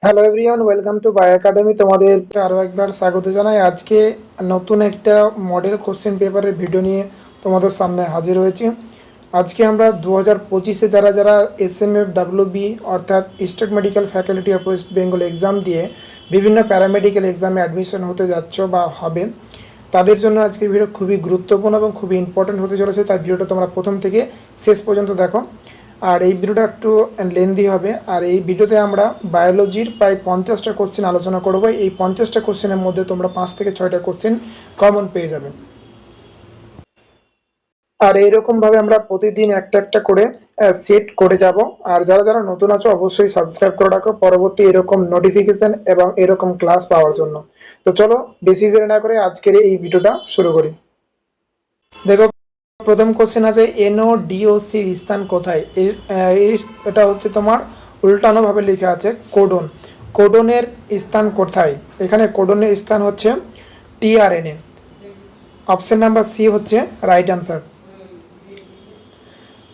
Hello everyone, welcome to by academy. তোমাদের আরও একবার স্বাগত জানাই। আজকে নতুন একটা মডেল কোশ্চেন পেপারের ভিডিও নিয়ে তোমাদের সামনে হাজির হয়েছি। আজকে আমরা 2025-এ যারা যারা SMFWBE অর্থাৎ state medical faculty of West Bengal exam দিয়ে বিভিন্ন প্যারামেডিক্যাল এক্সামে অ্যাডমিশন হতে যাচ্ছ বা হবে, তাদের জন্য আজকের ভিডিও খুবই গুরুত্বপূর্ণ এবং খুবই ইম্পর্টেন্ট হতে চলেছে। তাই ভিডিওটা তোমরা প্রথম থেকে শেষ পর্যন্ত দেখো। আর এই ভিডিওটা একটু লেন্দি হবে। আর এই ভিডিওতে আমরা বায়োলজির প্রায় 50টা কোশ্চেন আলোচনা করব। এই 50টা কোশ্চেনের মধ্যে তোমরা 5 থেকে 6টা কোশ্চেন কমন পেয়ে যাবে। আর এইরকমভাবে আমরা প্রতিদিন একটা একটা করে সেট করে যাব। আর যারা যারা নতুন আছো অবশ্যই সাবস্ক্রাইব করে রাখো পরবর্তী এরকম নোটিফিকেশন এবং এরকম ক্লাস পাওয়ার জন্য। তো চলো বেশি দেরি না করে আজকের এই ভিডিওটা শুরু করি। দেখো, প্রথম কোশ্চেন আছে NODOC স্থান কোথায়। এটা হচ্ছে তোমার উল্টানোভাবে লেখা আছে কোডন। কোডনের স্থান কোথায়? এখানে কোডনের স্থান হচ্ছে TRNA। অপশন নাম্বার সি হচ্ছে রাইট অ্যান্সার।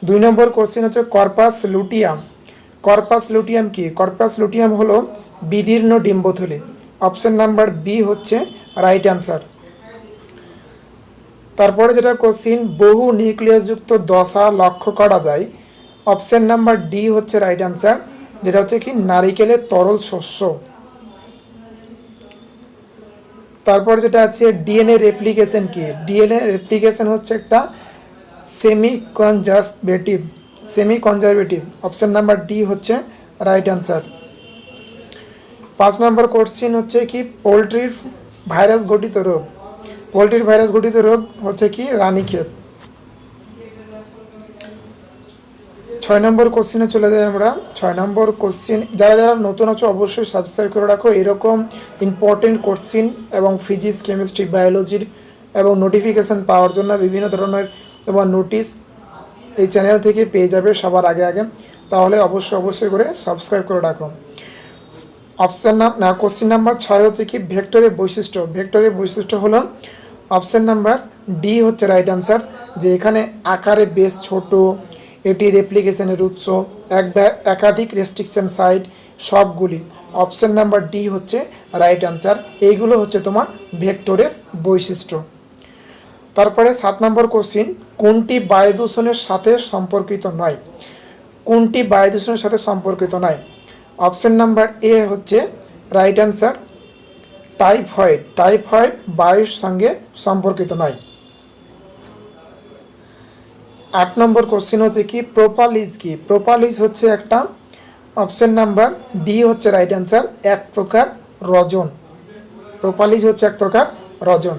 2 নম্বর কোশ্চেন হচ্ছে কর্পাস লুটিয়াম। কর্পাস লুটিয়াম কি? কর্পাস লুটিয়াম হলো বিদীর্ণ ডিম্বথলি। অপশন নাম্বার বি হচ্ছে রাইট অ্যান্সার। তারপরে যেটা কোশ্চিন, বহু নিউক্লিয়াসযুক্ত দশা লক্ষ্য করা যায়। অপশন নাম্বার ডি হচ্ছে রাইট অ্যান্সার, যেটা হচ্ছে কি নারিকেলের তরল শস্য। তারপর যেটা আছে ডিএনএ রেপ্লিকেশন কি? ডিএনএ রেপ্লিকেশন হচ্ছে একটা semi conservative. Semi conservative. Option number D হচ্ছে রাইট অ্যান্সার। 5 নম্বর কোশ্চিন হচ্ছে কি পোলট্রির ভাইরাস ঘটিত রোগ। পোলট্রির ভাইরাস ঘটিত রোগ হচ্ছে কি রানীক্ষেত। 6 নম্বর কোশ্চেনে চলে যাই আমরা। 6 নম্বর কোশ্চেন, যারা যারা নতুন আছো অবশ্যই সাবস্ক্রাইব করে রাখো। এরকম ইম্পর্টেন্ট কোশ্চেন এবং ফিজিক্স, কেমিস্ট্রি, বায়োলজির এবং নোটিফিকেশান পাওয়ার জন্য বিভিন্ন ধরনের তোমার নোটিশ এই চ্যানেল থেকে পেয়ে যাবে সবার আগে আগে। তাহলে অবশ্যই করে সাবস্ক্রাইব করে রাখো। কোশ্চেন নাম্বার 6 হচ্ছে কি ভেক্টরের বৈশিষ্ট্য। ভেক্টরের বৈশিষ্ট্য হলো অপশান নাম্বার ডি হচ্ছে রাইট অ্যান্সার, যে এখানে আকারে বেশ ছোট, এটি রেপ্লিকেশনের উৎস, একাধিক রেস্ট্রিকশন সাইট সবগুলি। অপশান নাম্বার ডি হচ্ছে রাইট অ্যান্সার। এইগুলো হচ্ছে তোমার ভেক্টরের বৈশিষ্ট্য। তারপরে 7 নম্বর কোশ্চিন, কোনটি বায়ু দূষণের সাথে সম্পর্কিত নয়? কোনটি বায়ু দূষণের সাথে সম্পর্কিত নয়? অপশান নাম্বার এ হচ্ছে রাইট অ্যান্সার, টাইফয়েড। টাইফয়েড বায়ুর সঙ্গে সম্পর্কিত নয়। 8 নম্বর কোশ্চেন হচ্ছে কি প্রোপালিস কি? প্রোপালিস হচ্ছে একটা, অপশন নাম্বার ডি হচ্ছে রাইট অ্যান্সার, এক প্রকার রজন। প্রোপালিস হচ্ছে এক প্রকার রজন।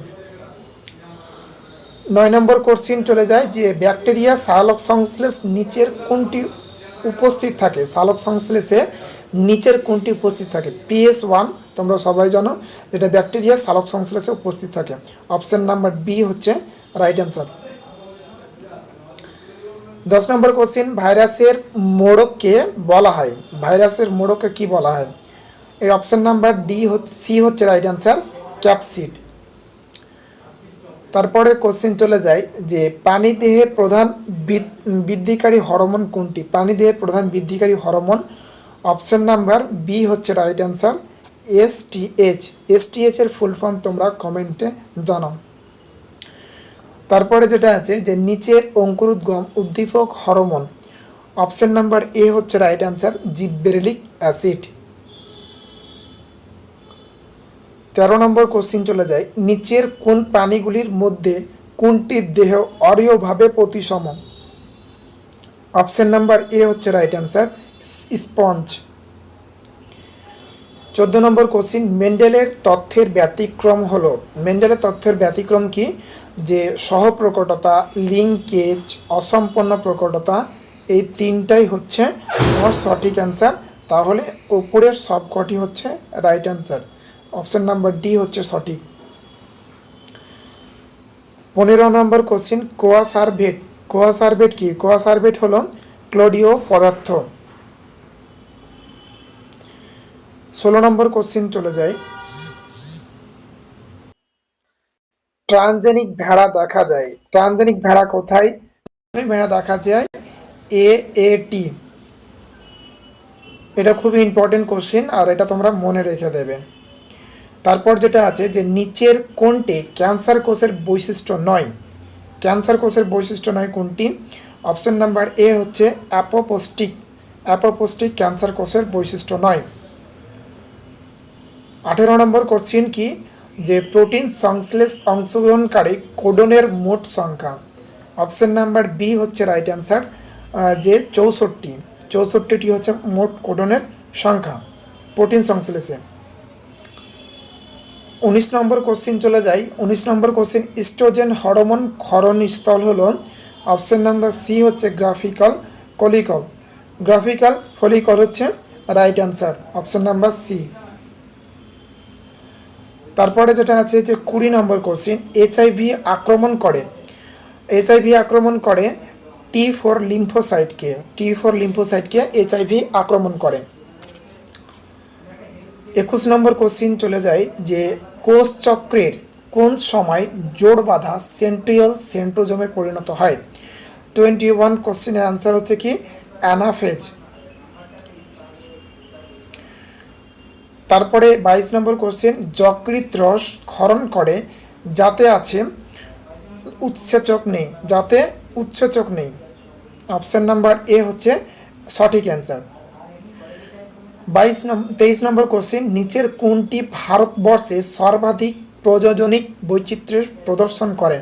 9 নম্বর কোশ্চেন চলে যায় যে ব্যাকটেরিয়া সালোক সংশ্লেষ নিচের কোনটি উপস্থিত থাকে? সালোক সংশ্লেষে নিচের কোনটি উপস্থিত থাকে? PS1 তোমরা সবাই জানো, যেটা ব্যাকটেরিয়া সালোক সংশ্লেষে উপস্থিত থাকে। অপশন নাম্বার বি হচ্ছে রাইট অ্যান্সার। 10 নম্বর কোশ্চেন, ভাইরাসের মোড়ককে বলা হয়। ভাইরাসের মোড়ককে কি বলা হয়? এর অপশন নাম্বার সি হচ্ছে রাইট অ্যান্সার, ক্যাপসিড। তারপরে কোশ্চেন চলে যায় যে প্রাণীদেহে প্রধান বৃদ্ধিকারী হরমোন কোনটি? প্রাণীদেহের প্রধান বৃদ্ধিকারী হরমোন অপশন নাম্বার বি হচ্ছে রাইট অ্যান্সার, STH। STH এর ফুল ফর্ম তোমরা কমেন্টে জানাও। তারপরে যেটা আছে যে নিচের অঙ্কুরোদ্গম উদ্দীপক হরমোন, অপশন নাম্বার এ হচ্ছে রাইট অ্যান্সার, জিববেরেলিক অ্যাসিড। 13 নম্বর কোশ্চিন চলে যায় নিচের কোন প্রাণীগুলির মধ্যে কোনটি দেহ অরীয়ভাবে প্রতিসম? অপশন নাম্বার এ হচ্ছে রাইট অ্যান্সার, স্পঞ্জ। 14 নম্বর কোশ্চিন, মেন্ডেলের তথ্যের ব্যতিক্রম হলো। মেন্ডেলের তথ্যের ব্যতিক্রম কি? যে সহপ্রকটতা, লিঙ্কেজ, অসম্পন্ন প্রকটতা, এই তিনটাই হচ্ছে আমার সঠিক অ্যান্সার। তাহলে উপরের সবকটি হচ্ছে right answer. Option number D হচ্ছে সঠিক। 15 নম্বর কোশ্চিন, কোয়াসারভেট। কোয়াসারভেট কি? কোয়াসারভেট হলো ক্লোডীয় পদার্থ। 16 নম্বর কোশ্চিন চলে যায় ট্রানজেনিক ভেড়া দেখা যায়। ট্রানজেনিক ভেড়া কোথায়? ভেড়া দেখা যায় AAT। এটা খুবই ইম্পর্টেন্ট কোশ্চেন, আর এটা তোমরা মনে রেখে দেবে। তারপর যেটা আছে যে নিচের কোনটি ক্যান্সার কোষের বৈশিষ্ট্য নয়? ক্যান্সার কোষের বৈশিষ্ট্য নয় কোনটি? অপশন নাম্বার এ হচ্ছে অ্যাপোপ্টোস্টিক। অ্যাপোপ্টোস্টিক ক্যান্সার কোষের বৈশিষ্ট্য নয়। 18 নম্বর কোশ্চিন কি, যে প্রোটিন সংশ্লেষ অংশগ্রহণকারী কোডনের মোট সংখ্যা? অপশন নাম্বার বি হচ্ছে রাইট অ্যান্সার, যে 64। 64টি হচ্ছে মোট কোডনের সংখ্যা প্রোটিন সংশ্লেষে। 19 নম্বর কোশ্চিন চলে যাই। 19 নম্বর কোশ্চিন, ইস্ট্রোজেন হরমোন ক্ষরণস্থল হলো? অপশন নাম্বার সি হচ্ছে গ্রাফিক্যাল ফলিকল। গ্রাফিক্যাল ফলিকল হচ্ছে right answer, option number C. তারপরে যেটা আছে যে 20 নম্বর কোশ্চিন, এইচআইভি আক্রমণ করে? এইচআইভি আক্রমণ করে T4 লিম্ফোসাইটকে। T4 লিম্ফোসাইটকে এইচআইভি আক্রমণ করে। 21 নম্বর কোশ্চিন চলে যায় যে কোষ চক্রের কোন সময় জোড় বাঁধা সেন্ট্রিয়াল সেন্ট্রোজোমে পরিণত হয়? 21 কোশ্চিনের আনসার হচ্ছে কি অ্যানাফেজ। তারপরে 22 নম্বর কোশ্চেন, যকৃৎ রস ক্ষরণ করে যাতে আছে উৎসেচক নেই? যাতে উৎসেচক নেই। অপশন নাম্বার এ হচ্ছে সঠিক অ্যান্সার। 23 নম্বর কোশ্চেন, নিচের কোনটি ভারতবর্ষে সর্বাধিক প্রজননিক বৈচিত্র্যের প্রদর্শন করে?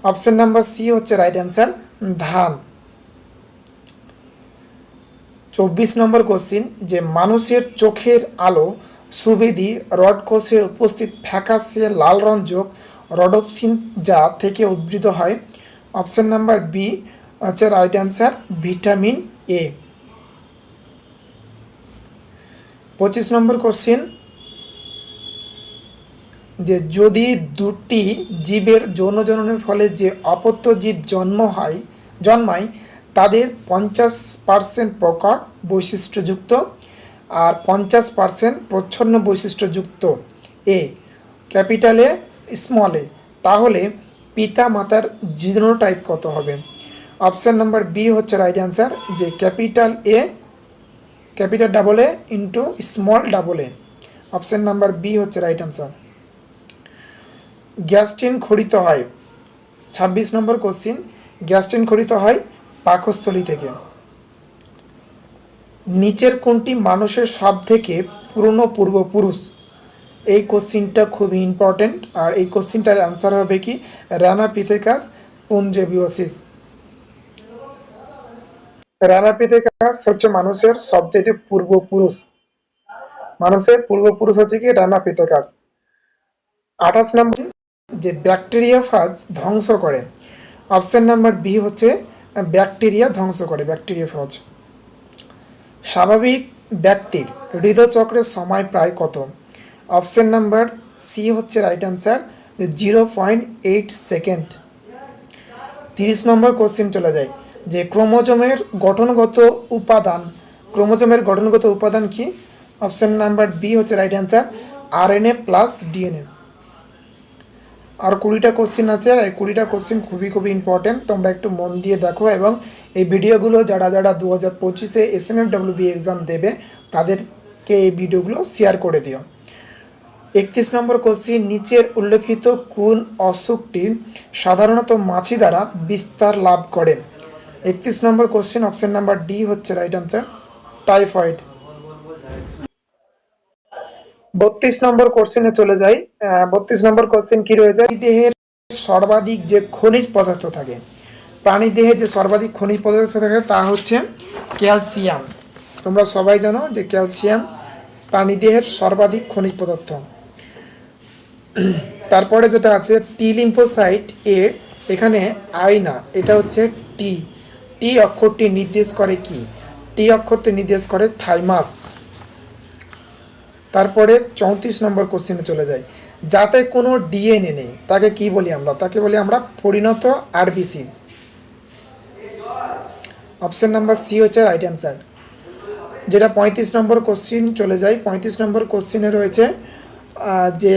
অপশন নাম্বার সি হচ্ছে রাইট অ্যান্সার, ধান। 24 নম্বর কোশ্চিন, যে মানুষের চোখের আলো সুবিধি রড কোষের উপস্থিত ফ্যাকাশে লাল রঞ্জক রডোপসিন যা থেকে উদ্ভিদ হয়? অপশন নাম্বার বি হচ্ছে right answer, vitamin A. 25 number question, যে যদি দুটি জীবের যৌন জননের ফলে যে অপত্য জীব জন্মায় তাদের 50% প্রকট বৈশিষ্ট্যযুক্ত আর 50% প্রচ্ছন্ন বৈশিষ্ট্যযুক্ত, এ ক্যাপিটাল এ স্মল এ, তাহলে পিতা মাতার জিনোটাইপ কত হবে? অপশান নাম্বার বি হচ্ছে রাইট অ্যান্সার, যে capital A capital double A into small double A. Option number B হচ্ছে রাইট অ্যান্সার। গ্যাস্ট্রিন খরিত হয়? 26 নম্বর কোশ্চিন, গ্যাস্ট্রিন খরিত হয় পাকস্থলী থেকে। নিচের কোনটি মানুষের সব থেকে পুরনো পূর্বপুরুষ? এই কোশ্চিনটা খুবই ইম্পর্টেন্ট, আর এই কোশ্চিনটার অ্যান্সার হবে কি রামাপিথেকাস পুঞ্জেবিওসিস। রামাপিথেকাস হচ্ছে মানুষের সবচেয়ে পূর্বপুরুষ। মানুষের পূর্বপুরুষ হচ্ছে কি রামাপিথেকাস। 28 নম্বর, যে ব্যাকটেরিয়াফাজ ধ্বংস করে? অপশন নাম্বার বি হচ্ছে ব্যাকটেরিয়া ধ্বংস করে, ব্যাকটেরিয়াফাজ। স্বাভাবিক ব্যক্তির হৃদচক্রের সময় প্রায় কত? অপশন নাম্বার সি হচ্ছে right answer, 0.8 second. 30 number question চলে যায়, যে ক্রোমোজোমের গঠনগত উপাদান কি? অপশন নাম্বার বি হচ্ছে right answer, RNA plus DNA. আর 20টা কোশ্চেন আছে, এই 20টা কোশ্চেন খুবই ইম্পর্টেন্ট, তোমরা একটু মন দিয়ে দেখো এবং এই ভিডিওগুলো যারা 2025-এ SMFWBE এক্সাম দেবে তাদেরকে এই ভিডিওগুলো শেয়ার করে দিও। 31 নম্বর কোশ্চেন, নিচের উল্লেখিত কোন অসুখটি সাধারণত মাছি দ্বারা বিস্তার লাভ করে? 31 নম্বর কোশ্চেন, অপশন নাম্বার ডি হচ্ছে রাইট অ্যান্সার, টাইফয়েড। 32 নম্বর কোশ্চেনে চলে যাই। 32 নম্বর কোশ্চেন কি রয়েছে, দেহের সর্বাধিক যে খনিজ পদার্থ থাকে, প্রাণী দেহে যে সর্বাধিক খনিজ পদার্থ থাকে তা হচ্ছে ক্যালসিয়াম। তোমরা সবাই জানো যে ক্যালসিয়াম প্রাণী দেহের সর্বাধিক খনিজ পদার্থ। তারপরে যেটা আছে টি লিম্ফোসাইট এ, এখানে আই না, এটা হচ্ছে টি। টি অক্ষরটি নির্দেশ করে কি? টি অক্ষরটি নির্দেশ করে থাইমাস। তারপরে 34 নম্বর কোশ্চেনে চলে যায়, যাতে কোনো ডিএনএ নেই তাকে কি বলি আমরা? তাকে বলি আমরা পরিণত আরবিসি। অপশন নাম্বার সি হচ্ছে রাইট অ্যান্সার। যেটা 35 নম্বর কোশ্চিন চলে যায়। 35 নম্বর কোশ্চিনে রয়েছে যে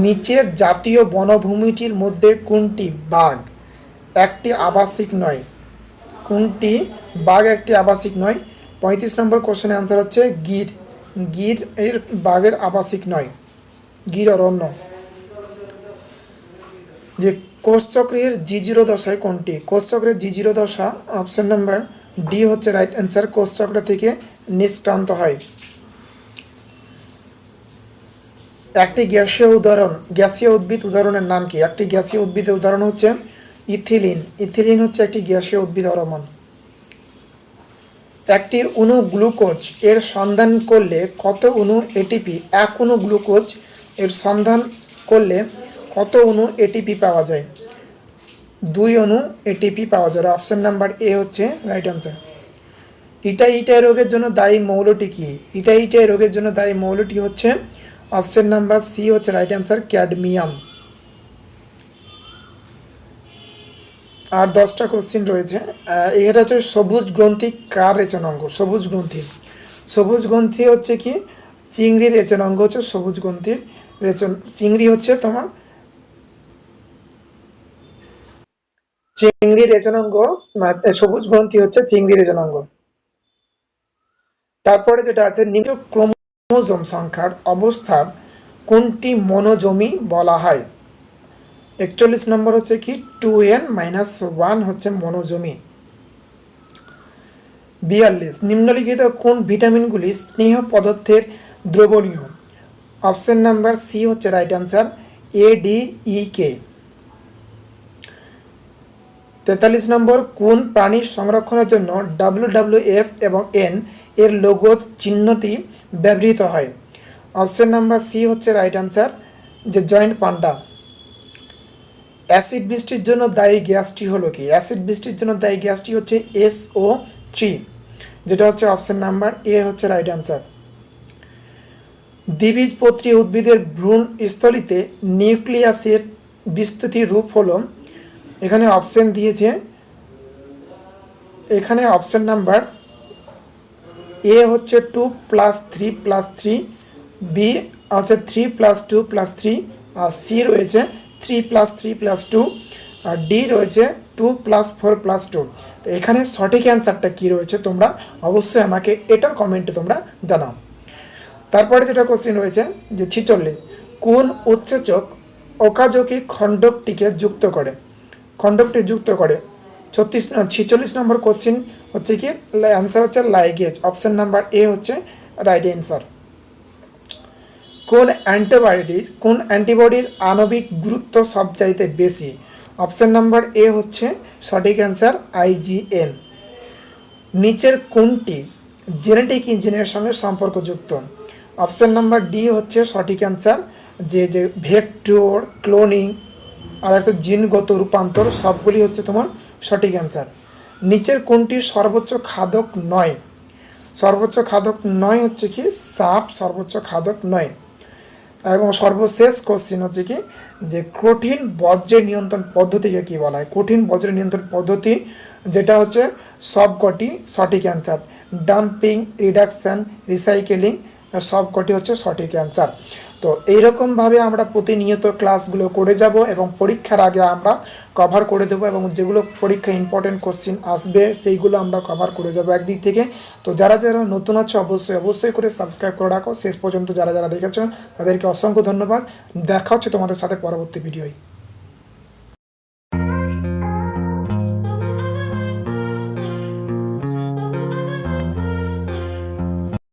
নিচের জাতীয় বনভূমিটির মধ্যে কোনটি বাঘ একটি আবাসিক নয়? কোনটি বাঘ একটি আবাসিক নয়? 35 নম্বর কোশ্চেনের অ্যান্সার হচ্ছে গির। গির এর বাঘের আবাসিক নয়, গির অরণ্য। যে কোষচক্রের জি0 দশায় কোনটি? কোষচক্রের জি0 দশা অপশন নাম্বার ডি হচ্ছে রাইট অ্যান্সার, কোষচক্র থেকে নিষ্ক্রান্ত হয়। একটি গ্যাসীয় উদাহরণ, গ্যাসীয় উদ্ভিদ উদাহরণের নাম কি? একটি গ্যাসীয় উদ্ভিদের উদাহরণ হচ্ছে ইথিলিন। ইথিলিন হচ্ছে একটি গ্যাসীয় উদ্ভিদ হরমোন। একটি অণু গ্লুকোজ এর সন্ধান করলে কত অণু এটিপি? এক অণু গ্লুকোজ এর সন্ধান করলে কত অণু এটিপি পাওয়া যায়? 2 অণু এটিপি পাওয়া যায়। অপশন নাম্বার এ হচ্ছে রাইট অ্যান্সার। ইটাই রোগের জন্য দায়ী মৌলটি কি? ইটাই রোগের জন্য দায়ী মৌলটি হচ্ছে অপশন নাম্বার সি হচ্ছে রাইট অ্যান্সার, ক্যাডমিয়াম। আর 10টা কোশ্চিন রয়েছে। এটা হচ্ছে সবুজ গ্রন্থি কার রেচনাঙ্গ? সবুজ গ্রন্থি, সবুজ গ্রন্থি হচ্ছে কি চিংড়ির রেচনাঙ্গ হচ্ছে সবুজ গ্রন্থির চিংড়ি হচ্ছে তোমার চিংড়ি রেচনাঙ্গ, সবুজ গ্রন্থি হচ্ছে চিংড়ি রেচনাঙ্গ। তারপরে যেটা আছে নিম্ন ক্রোমোজোম সংখ্যার অবস্থার কোনটি মনোজমি বলা হয়? 41 নম্বর হচ্ছে কি 2n-1 হচ্ছে মনোজমি। 42 নিম্নলিখিত কোন ভিটামিনগুলি স্নেহ পদার্থের দ্রবণীয়? অপশন নাম্বার সি হচ্ছে right answer, A D E K. 43 number কোন প্রাণীর সংরক্ষণের জন্য WWF এবং এন এর লোগো চিহ্নটি ব্যবহৃত হয়? অপশন নাম্বার সি হচ্ছে রাইট অ্যান্সার, যে জয়েন্ট পান্ডা। অ্যাসিড বৃষ্টির জন্য দায়ী গ্যাসটি হলো কি? অ্যাসিড বৃষ্টির জন্য দায়ী গ্যাসটি হচ্ছে SO3, যেটা হচ্ছে অপশন নাম্বার এ হচ্ছে রাইট অ্যান্সার। দ্বিবীজপত্রী উদ্ভিদের ভ্রূণ স্থলিতে নিউক্লিয়াসের বিস্তৃতি রূপ হলো, এখানে অপশন দিয়েছে, এখানে অপশন নাম্বার এ হচ্ছে 2+3+3, বি হচ্ছে 3+2+3, আর সি রয়েছে 3+3+2, আর ডি রয়েছে 2+4+2। তো এখানে সঠিক অ্যান্সারটা কী রয়েছে তোমরা অবশ্যই আমাকে এটা কমেন্টে তোমরা জানাও। তারপরে যেটা কোশ্চেন রয়েছে যে 46 কোন উৎসেচক অকাজকি খণ্ডকটিকে যুক্ত করে? খণ্ডকটি যুক্ত করে 46 নম্বর কোশ্চেন হচ্ছে কি অ্যান্সার হচ্ছে লাইগেজ। অপশন নাম্বার এ হচ্ছে রাইট অ্যান্সার। কোন অ্যান্টিবডির আণবিক গুরুত্ব সবচাইতে বেশি? অপশন নাম্বার এ হচ্ছে সঠিক অ্যান্সার, IgM। নিচের কোনটি জেনেটিক ইঞ্জিনের সঙ্গে সম্পর্কযুক্ত? অপশন নাম্বার ডি হচ্ছে সঠিক অ্যান্সার, যে ভেক্টর, ক্লোনিং আর একটা জিনগত রূপান্তর সবগুলি হচ্ছে তোমার সঠিক অ্যান্সার। নিচের কোনটি সর্বোচ্চ খাদক নয়? সর্বোচ্চ খাদক নয় হচ্ছে কি সাপ সর্বোচ্চ খাদক নয়। এবং সর্বশেষ কোশ্চিন হচ্ছে কি যে কঠিন বজ্রের নিয়ন্ত্রণ পদ্ধতিকে কী বলা হয়? কঠিন বজ্রের নিয়ন্ত্রণ পদ্ধতি যেটা হচ্ছে সবকটি সঠিক অ্যান্সার, ডাম্পিং, রিডাকশান, রিসাইকেলিং, সবকটি হচ্ছে সঠিক অ্যান্সার। তো এইরকমভাবে আমরা প্রতিনিয়ত ক্লাসগুলো করে যাব এবং পরীক্ষার আগে আমরা কভার করে দেবো, এবং যেগুলো পরীক্ষা ইম্পর্টেন্ট কোশ্চিন আসবে সেইগুলো আমরা কভার করে যাব একদিক থেকে। তো যারা যারা নতুন আছে অবশ্যই করে সাবস্ক্রাইব করে রাখো। শেষ পর্যন্ত যারা যারা দেখেছো তাদেরকে অসংখ্য ধন্যবাদ। দেখা হচ্ছে তোমাদের সাথে পরবর্তী ভিডিওয়।